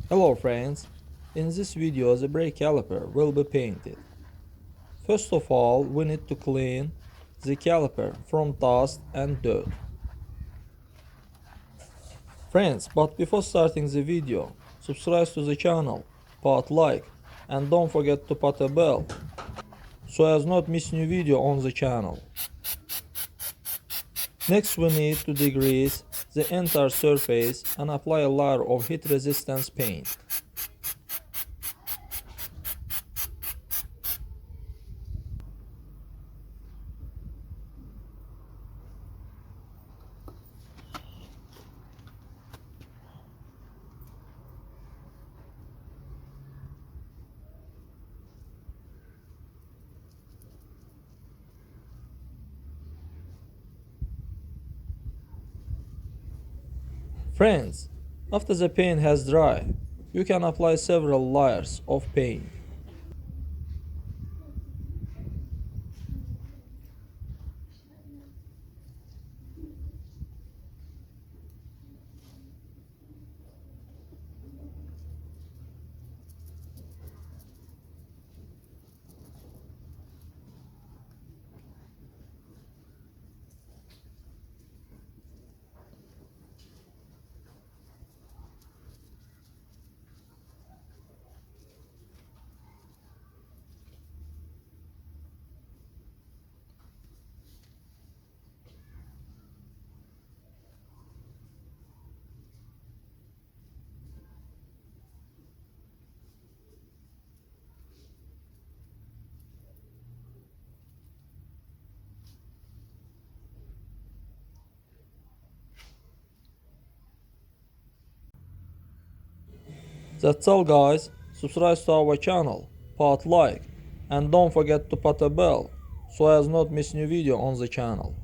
Hello friends, in this video the brake caliper will be painted. First of all, we need to clean the caliper from dust and dirt. Friends, but before starting the video, subscribe to the channel, put like and don't forget to put a bell so as not miss new video on the channel. Next we need to degrease the entire surface and apply a layer of heat resistance paint. Friends, after the paint has dried, you can apply several layers of paint. That's all guys, subscribe to our channel, put like and don't forget to put a bell so as not miss new video on the channel.